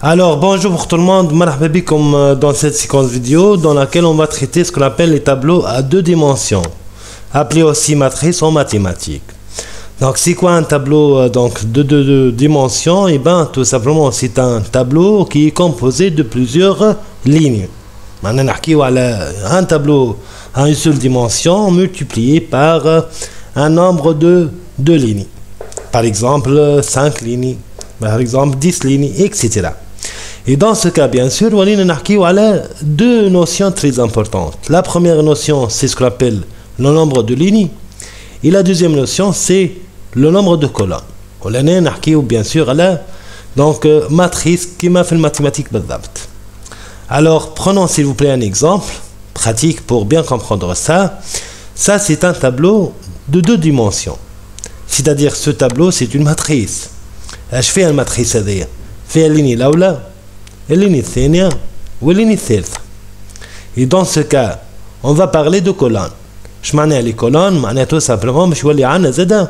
Alors bonjour tout le monde, marhaba bikom dans cette séquence vidéo dans laquelle on va traiter ce qu'on appelle les tableaux à deux dimensions, appelés aussi matrices en mathématiques. Donc c'est quoi un tableau de deux dimensions? Et ben tout simplement c'est un tableau qui est composé de plusieurs lignes. Maintenant un tableau à une seule dimension multiplié par un nombre de lignes. Par exemple 5 lignes, par exemple 10 lignes, etc. Et dans ce cas, bien sûr, on a deux notions très importantes. La première notion, c'est ce qu'on appelle le nombre de lignes. Et la deuxième notion, c'est le nombre de colonnes. On a bien sûr donc matrice qui m'a fait le mathématique. Alors, prenons s'il vous plaît un exemple pratique pour bien comprendre ça. Ça, c'est un tableau de deux dimensions. C'est-à-dire, ce tableau, c'est une matrice. Je fais une matrice, c'est-à-dire, fait la ligne là. الليني الثانية والليني الثالثة. Et dans ce cas, on va parler de colonnes. Je معناها les colonnes معناها tout simplement باش يولي عندنا زادا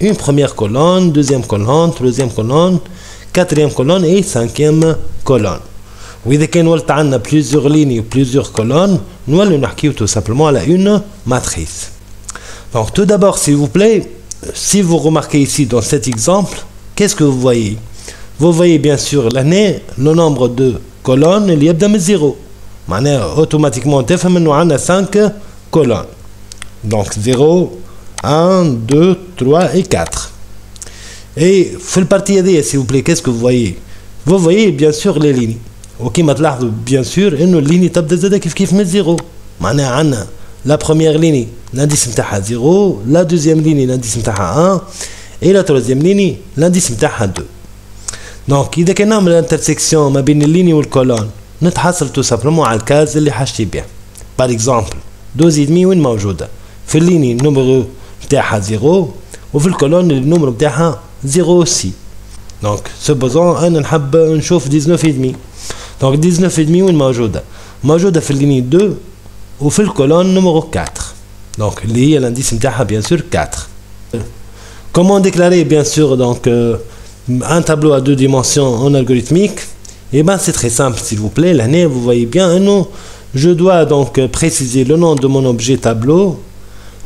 une première colonne, deuxième colonne, troisième colonne, quatrième colonne et cinquième colonne. وإذا كان ولت عندنا plusieurs lignes ou plusieurs colonnes, نولي نحكيو tout simplement على une matrice. Donc tout d'abord s'il vous plaît, si vous remarquez ici dans cet exemple, qu'est-ce que vous voyez? Vous voyez bien sûr l'année, le nombre de colonnes, il y a de 0. Automatiquement, on a 5 colonnes. Donc 0, 1, 2, 3 et 4. Et pour le partie s'il vous plaît, qu'est-ce que vous voyez? Vous voyez bien sûr les lignes. Ok, maintenant, bien sûr, une ligne qui met 0. La première ligne, l'indice est 0, la deuxième ligne, l'indice est 1, et la troisième ligne, l'indice est 2. Donc إذا كان نعمل انترسكسيون ما بين الليني والكولون نتحصل تو سامبلومون على الكاز اللي حاجتي بها. باغ اكزومبل دوز ادمي وين موجودة؟ في الليني النمرو نتاعها 0 وفي الكولون النمرو نتاعها 0 سي. دونك سوبوزون أنا نحب نشوف 19 ادمي. دونك 19 ادمي وين موجودة؟ موجودة في الليني 2 وفي الكولون نمرو 4. دونك اللي هي الانديس نتاعها بيان سور 4. Comment déclarer bien sûr donc un tableau à deux dimensions en algorithmique? Et ben c'est très simple s'il vous plaît. L'année vous voyez bien, non, je dois donc préciser le nom de mon objet tableau.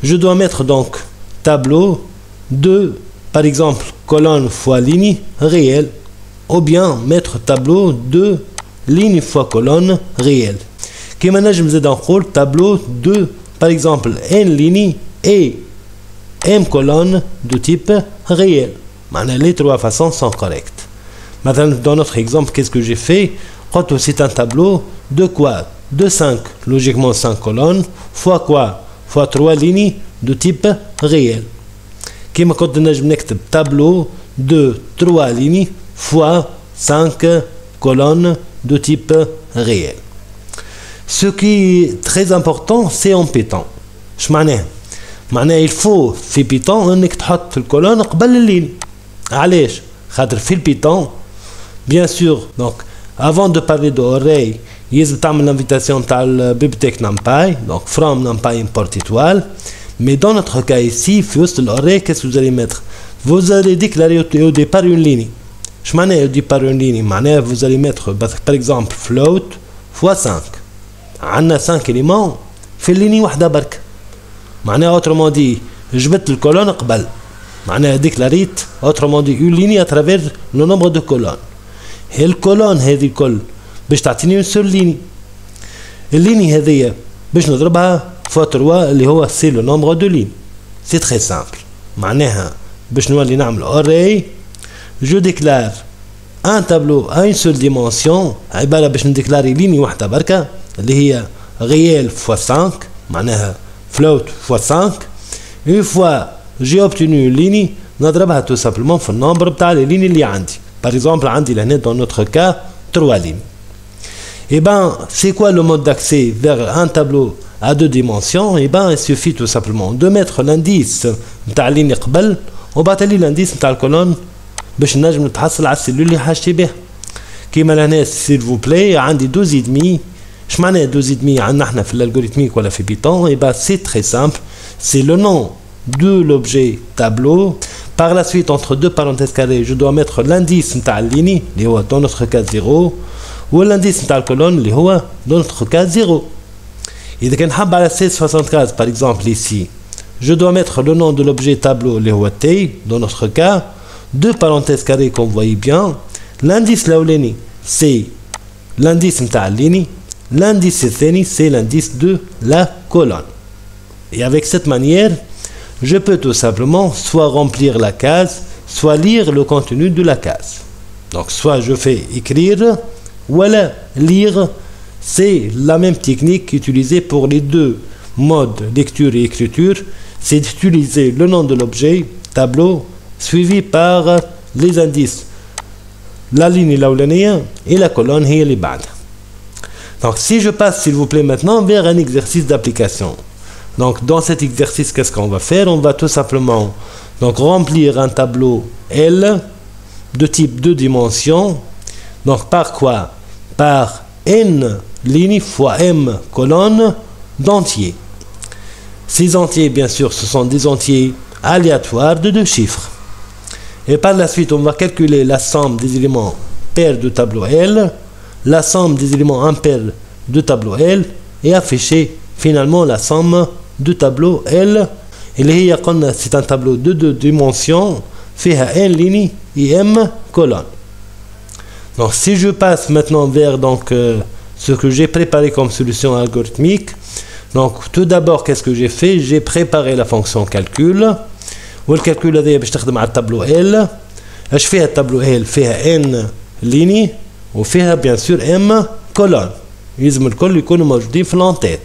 Je dois mettre donc tableau de par exemple colonne fois ligne réelle, ou bien mettre tableau de ligne fois colonne réelle. Qui maintenant je me dis dans le tableau de par exemple n ligne et m colonne de type réel. Les trois façons sont correctes. Maintenant, dans notre exemple, qu'est-ce que j'ai fait? C'est un tableau de quoi? De 5, logiquement 5 colonnes, fois quoi? Fois 3 lignes de type réel. Qui m'a contenu tableau de 3 lignes fois 5 colonnes de type réel. Ce qui est très important, c'est en Python. Il faut, في Python, انك تحط الكولون قبل اللين. علاش؟ خاطر في البيتون bien sûr donc avant de parler de array يلزم تعمل l'invitation تاع البيبتيك numpy donc from numpy import étoile. Mais dans notre cas ici في وسط l'array qu'est-ce que vous allez mettre? Vous allez déclarer au départ une ligne. Je معناها au départ une ligne معناها vous allez mettre par exemple float fois 5. عندنا 5 éléments في الليني واحدة برك. معناها autrement dit جبت الكولون قبل. معناها déclarite autrement dit une ligne à travers le nombre de colonnes. هي الكولون هذه الكل باش تعطيني une seule ligne. الليني هذيا باش نضربها فوا 3 اللي هو c'est le nombre de lignes. C'est très simple. معناها باش نولي نعمل array je déclare un tableau à une seule dimension عبارة باش نديكلاري ligne واحدة بركة اللي هي réel fois 5 معناها float fois 5. Une fois j'ai obtenu une ligne, نضربها tout simplement في النمبر بتاع les lignes اللي عندي. Par exemple, عندي لهنا dans notre cas 3 lignes. Et ben, c'est quoi le mode d'accès vers un tableau à deux dimensions? Et ben, il suffit tout simplement de mettre l'indice بتاع الليني قبل وبعتلي l'indice بتاع الكولون باش نجم نتحصل على السيلول اللي حاجتي بها. كيما لهنا s'il vous plaît عندي 12 et demi. اش معناها 12 et demi عندنا احنا في الالغوريثميك ولا في بيتون؟ Et ben, c'est très simple. C'est le nom de l'objet tableau Par la suite, entre deux parenthèses carrées, je dois mettre l'indice de ligne, dans notre cas 0, ou l'indice de la colonne, dans notre cas 0. Et quand on a 1675, par exemple, ici, je dois mettre le nom de l'objet tableau, T, dans notre cas, deux parenthèses carrées, comme vous voyez bien. L'indice laouleni, c'est l'indice de la ligne, l'indice c'est l'indice de la colonne. Et avec cette manière, je peux tout simplement soit remplir la case, soit lire le contenu de la case. Donc soit je fais écrire, ou alors lire, c'est la même technique utilisée pour les deux modes lecture et écriture, c'est d'utiliser le nom de l'objet, tableau, suivi par les indices, la ligne laoulanienne et la colonne et les bad. Donc si je passe s'il vous plaît maintenant vers un exercice d'application. Donc dans cet exercice, qu'est-ce qu'on va faire? On va tout simplement donc remplir un tableau L de type 2 dimensions. Donc par quoi? Par n lignes fois m colonnes d'entiers. Ces entiers, bien sûr, ce sont des entiers aléatoires de deux chiffres. Et par la suite, on va calculer la somme des éléments pairs de tableau L, la somme des éléments impairs de tableau L, et afficher finalement la somme de tableau L. Et c'est un tableau de deux dimensions, fait n lignes et m colonnes. Donc si je passe maintenant vers ce que j'ai préparé comme solution algorithmique, donc tout d'abord qu'est-ce que j'ai fait? J'ai préparé la fonction calcul. والكالكول هذايا باش تخدم على التابلو ال. اش فيها التابلو ال؟ فيها ان ليني وفيها بيان سور ام كولون. يلزم الكل يكونوا موجودين في لونتيت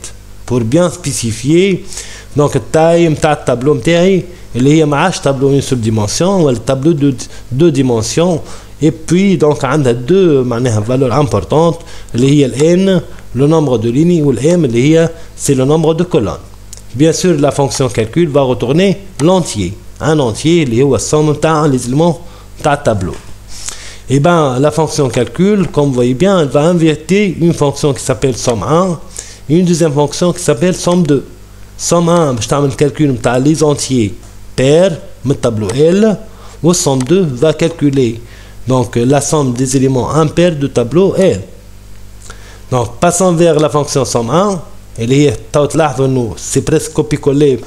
بور بيان سبيسيفيي دونك التاي نتاع التابلو نتاعي اللي هي ما عادش تابلو اون سول ديمونسيون ولا تابلو دو ديمونسيون. اي بوي دونك عندها دو معناها فالور امبورطونت اللي هي الان لو نومبر دو ليني والام اللي هي سي لو نومبر دو كولون. Bien sûr, la fonction calcul va retourner l'entier. Un entier, qui est la somme des éléments du tableau. Et bien, la fonction calcul, comme vous voyez bien, elle va inverser une fonction qui s'appelle somme 1 et une deuxième fonction qui s'appelle somme 2. Somme 1, je vais calculer les entiers pairs, le tableau L, ou somme 2 va calculer donc, la somme des éléments impairs du tableau L. Donc, passons vers la fonction somme 1. اللي هي تلاحظوا انه سي بريسك كوبي كولي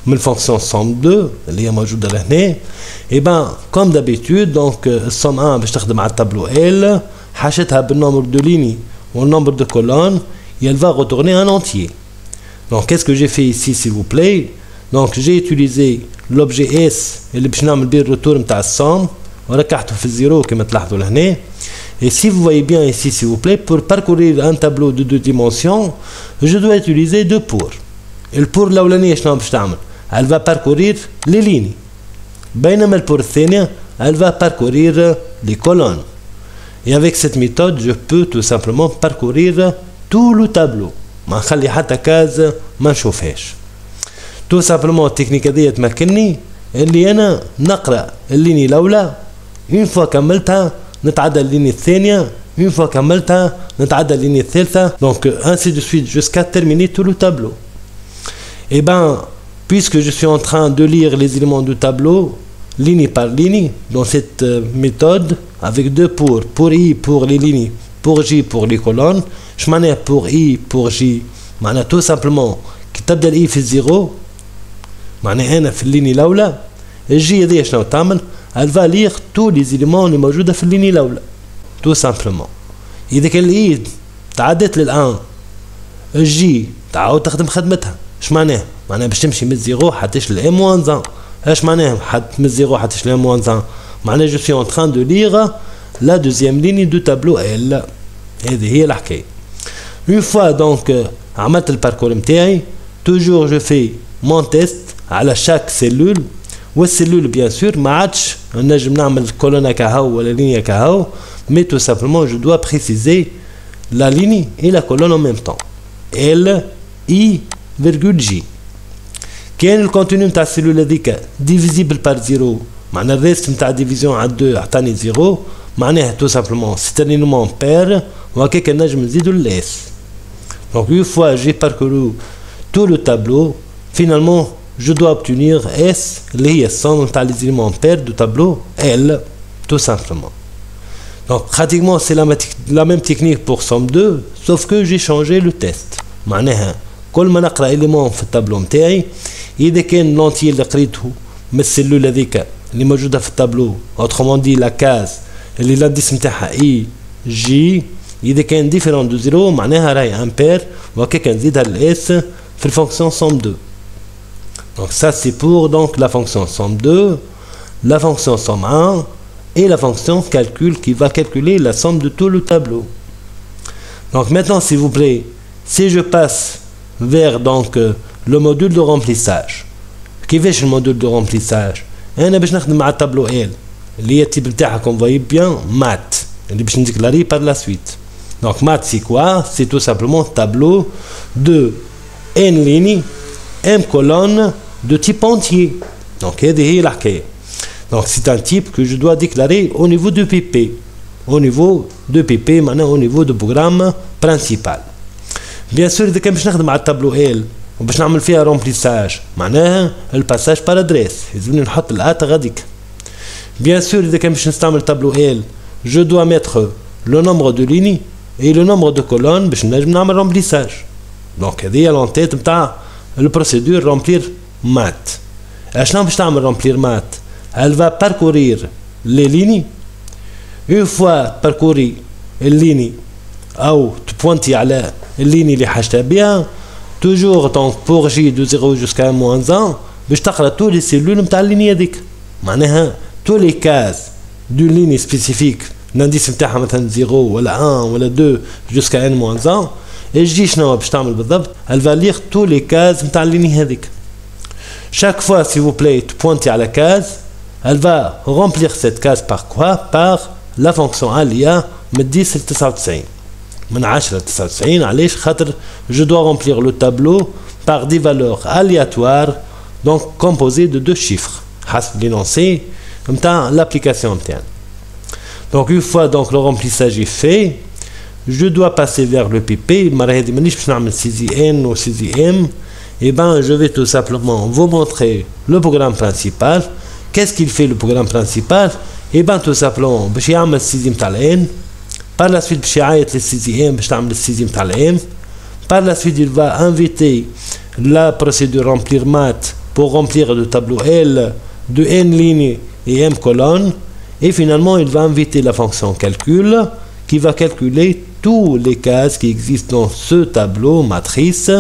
من الفونكسيون سوم 2 اللي هي موجوده لهنا. اي بان كوم دابيتود دونك السوم 1 باش تخدم على التابلو ال حاشتها بالنومبر دو ليني والنومبر دو كولون et elle va retourner un entier. Donc qu'est-ce que j'ai fait ici s'il vous plaît? Donc j'ai utilisé l'objet S اللي باش نعمل بيه الريتور نتاع السوم وركحته في الزيرو كما تلاحظوا لهنا. Et si vous voyez bien ici, s'il vous plaît, pour parcourir un tableau de deux dimensions, je dois utiliser deux pour. Et le pour l'awlani, elle va parcourir les lignes. بينما le pour الثانية, elle va parcourir les colonnes. Et avec cette méthode, je peux tout simplement parcourir tout le tableau. ما نخلي حتى كاز ما نشوفهاش. Tout simplement التكنيك هذه تمكنني اللي أنا نقرأ الليني الأولى. Une fois كملتها نتعدى اللينية الثانية. Une fois كملتها نتعدى اللينية الثالثة. Donc ainsi de suite jusqu'à terminer tout le tableau. Et ben, puisque je suis en train de lire les éléments du tableau, ligne par ligne, dans cette méthode, avec deux pour I pour les lignes, pour J pour les colonnes, je m'en ai pour I pour J, معناها tout simplement كي تبدا الإي في الزيرو معناها أنا في اللينية الأولى الجي هذيا شنو تعمل؟ elle va lire tous les éléments اللي موجودة في اللينية الأولى tout simplement. إذا كان الإي تعدت للآن الجي تعاود تخدم خدمتها. اش معناها؟ معناها باش تمشي من الزيرو حتىش لام موان 1. اش معناها من الزيرو حتىش لام موان 1؟ معناها جو سي اون تران دو ليغ لا دوزيام ليني دو تابلو ال. هذه هي الحكايه. اون فوا دونك عملت الباركور نتاعي توجور جو في مون تيست على شاك سيلول والسيلول بيان سور ما عادش نجم نعمل كولونا كهو ولا لينيا كهو مي تو سامبلومون جو دوا بريسيزي لا ليني اي لا كولون en même temps. ال اي فيرغول جي. كان الكونتينيو نتاع السيلول هذيك ديفيزيبل بار زيرو معناها الريست نتاع ديفيزيون على 2 عطاني زيرو معناها تو سامبلومون سي ان اليمون بير وهكاك نجم نزيدو الاس. دونك اون فوا جي باركورو تو لو تابلو finalement je dois obtenir S, les somme des éléments pairs du tableau L, tout simplement. Donc pratiquement c'est la même technique pour somme 2, sauf que j'ai changé le test. معناها كل ما نقرا élément في التابلو نتاعي إذا كان l'entier اللي قريته من السلول هذيك اللي موجودة في التابلو autrement dit la case اللي l'indice نتاعها اي جي إذا كان différent de 0 معناها راهي امبير وهكاك نزيدها الاس في الفونكسيون somme 2. Donc ça c'est pour donc la fonction somme 2, la fonction somme 1 et la fonction calcul qui va calculer la somme de tout le tableau. Donc maintenant s'il vous plaît, si je passe vers donc le module de remplissage, كيفاش الموديل de remplissage؟ انا باش نخدم مع التابلو ال اللي هي التيب نتاعها كوم فويي بيان مات اللي باش نديكلاري par la suite. Donc mat c'est quoi? C'est tout simplement tableau de n lignes m colonnes de type entier. Donc هذه هي الحكايه. Donc c'est un type que je dois déclarer au niveau de PP. Au niveau de PP, maintenant au niveau du programme principal. Bien sûr إذا كان باش نخدم على التابلو ال وباش نعمل فيها رومبليساج معناها الباساج بار ادريس لازمني نحط الات غاديك. Bien sûr إذا كان باش نستعمل تابلو ال je dois mettre le nombre de lignes et le nombre de colonnes باش نجم نعمل رومبليساج. Donc هذه هي لونتيت نتاع البروسيدور رومبلير مات. اشنو باش تعمل رومبلير مات؟ Elle va parcourir les lignes. Une fois parcouru les lignes ou pointer على الليني اللي حاجتها بها toujours donc pour J de 0 jusqu'à -1 باش تقرا tous les cellules نتاع الليني هذيك. معناها tous les cases d'une ligne spécifique l'indice نتاعها مثلا 0 ولا 1 ولا 2 jusqu'à n-1 الجي شنو باش تعمل بالضبط؟ Elle va lire tous les cases نتاع الليني هذيك. Chaque fois s'il vous plaît pointer à la case, elle va remplir cette case par quoi? Par la fonction A اللي هي من 10 ل 99. من 10 ل 99 علاش؟ خاطر je dois remplir le tableau par des valeurs aléatoires donc composées de deux chiffres حسب l'énoncé نتاع l'application نتاعنا. Donc une fois donc le remplissage est fait, je dois passer vers le PP. المرة هذه مانيش باش نعمل CZN ou CZM. Et ben je vais tout simplement vous montrer le programme principal. Qu'est-ce qu'il fait le programme principal? Et ben tout simplement باش يعمل السيزيم تاع الان. Par la suite باش يعيط للسيزيم باش تعمل السيزيم تاع الام. Par la suite il va inviter la procédure remplir mat pour remplir le tableau L de n lignes et m colonnes. Et finalement il va inviter la fonction calcul qui va calculer tous les cases qui existent dans ce tableau matrice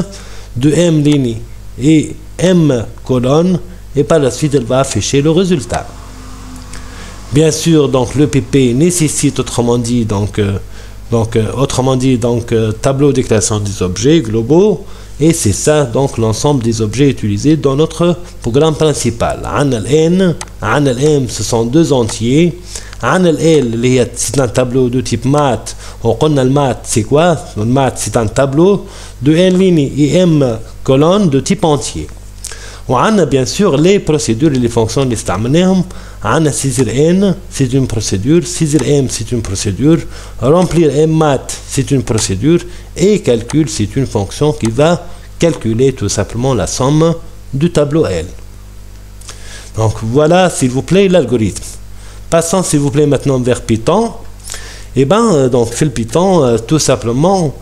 de m lignes et m colonnes. Et par la suite elle va afficher le résultat. Bien sûr donc le PP nécessite autrement dit tableau de déclaration des objets globaux, et c'est ça donc l'ensemble des objets utilisés dans notre programme principal. عندنا ال n عندنا ال m, ce sont deux entiers. عندنا ال l اللي هي c'est un tableau de type mat. وقلنا le mat c'est quoi? Le mat c'est un tableau de n lignes et m colonnes de type entier. وعندنا bien sûr les procédures et les fonctions اللي استعملناهم. عندنا saisir n c'est une procédure, saisir m c'est une procédure, remplir m mat c'est une procédure, et calcul c'est une fonction qui va calculer tout simplement la somme du tableau L. Donc voilà s'il vous plaît l'algorithme. Passons s'il vous plaît maintenant vers Python. Et ben donc fait le Python tout simplement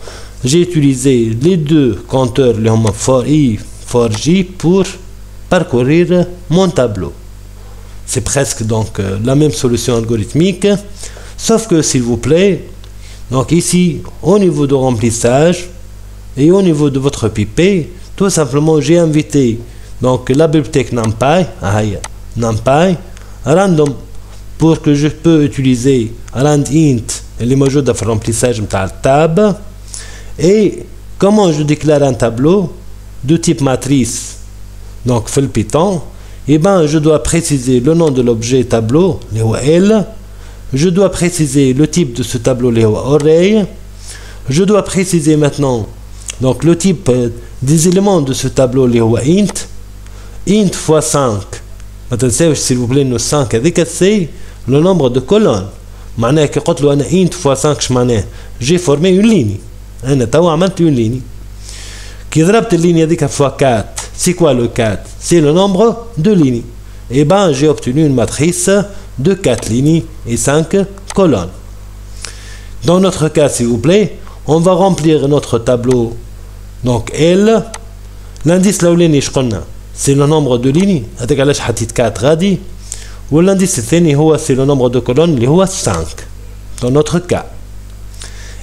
j'ai utilisé les deux compteurs les for i for j pour parcourir mon tableau. C'est presque donc la même solution algorithmique, sauf que s'il vous plaît, donc ici au niveau de remplissage et au niveau de votre PP, tout simplement j'ai invité donc la bibliothèque NumPy random pour que je peux utiliser randint اللي موجودة في الرمplissage نتاع التاب. Et comment je déclare un tableau de type matrice donc في le Python? Et ben je dois préciser le nom de l'objet tableau اللي هو L. Je dois préciser le type de ce tableau اللي هو array. Je dois préciser maintenant donc le type des éléments de ce tableau اللي هو int fois 5. ما تنساوش s'il vous plaît انه 5 هذيك c'est le nombre de colonnes. معناها كي قلت له انا int fois 5 اش معناه؟ j'ai formé une ligne. انا توا عملت une ligne. كي ضربت اللينيا هذيك fois 4 C'est quoi le 4? C'est le nombre de lignes. Et ben j'ai obtenu une matrice de 4 lignes et 5 colonnes. Dans notre cas, s'il vous plaît, on va remplir notre tableau. Donc L, l'indice l'aولاني c'est le nombre de lignes, هذاك علاش حطيت 4 غادي. والindice الثاني هو c'est le nombre de colonnes اللي هو 5 dans notre cas.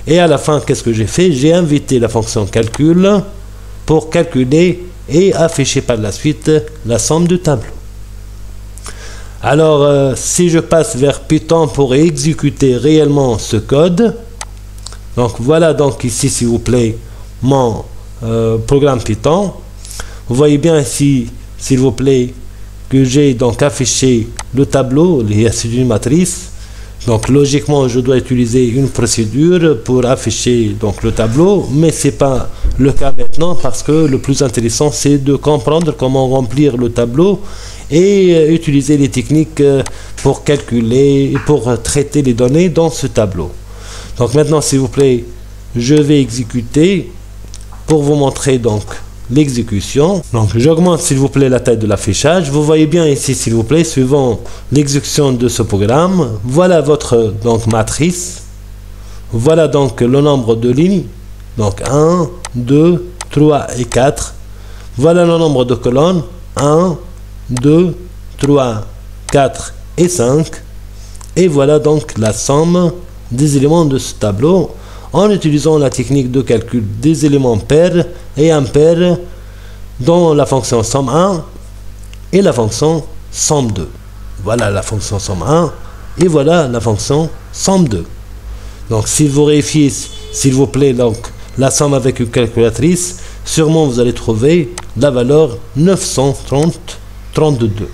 Et à la fin, qu'est-ce que j'ai fait? J'ai invité la fonction calcul pour calculer et afficher par la suite la somme du tableau. Alors, si je passe vers Python pour exécuter réellement ce code, donc voilà donc ici, s'il vous plaît, mon programme Python. Vous voyez bien ici, s'il vous plaît, que j'ai donc affiché le tableau, c'est une matrice. Donc logiquement, je dois utiliser une procédure pour afficher donc le tableau, mais c'est pas le cas maintenant parce que le plus intéressant c'est de comprendre comment remplir le tableau et utiliser les techniques pour calculer, pour traiter les données dans ce tableau. Donc maintenant, s'il vous plaît, je vais exécuter pour vous montrer donc l'exécution. Donc j'augmente s'il vous plaît la taille de l'affichage. Vous voyez bien ici s'il vous plaît, suivant l'exécution de ce programme, voilà votre donc matrice. Voilà donc le nombre de lignes. Donc 1, 2, 3 et 4. Voilà le nombre de colonnes. 1, 2, 3, 4 et 5. Et voilà donc la somme des éléments de ce tableau en utilisant la technique de calcul des éléments pairs et impair dans la fonction somme 1 et la fonction somme 2. Voilà la fonction somme 1 et voilà la fonction somme 2. Donc si vous vérifiez s'il vous plaît donc la somme avec une calculatrice, sûrement vous allez trouver la valeur 932.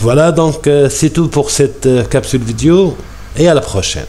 Voilà donc c'est tout pour cette capsule vidéo et à la prochaine.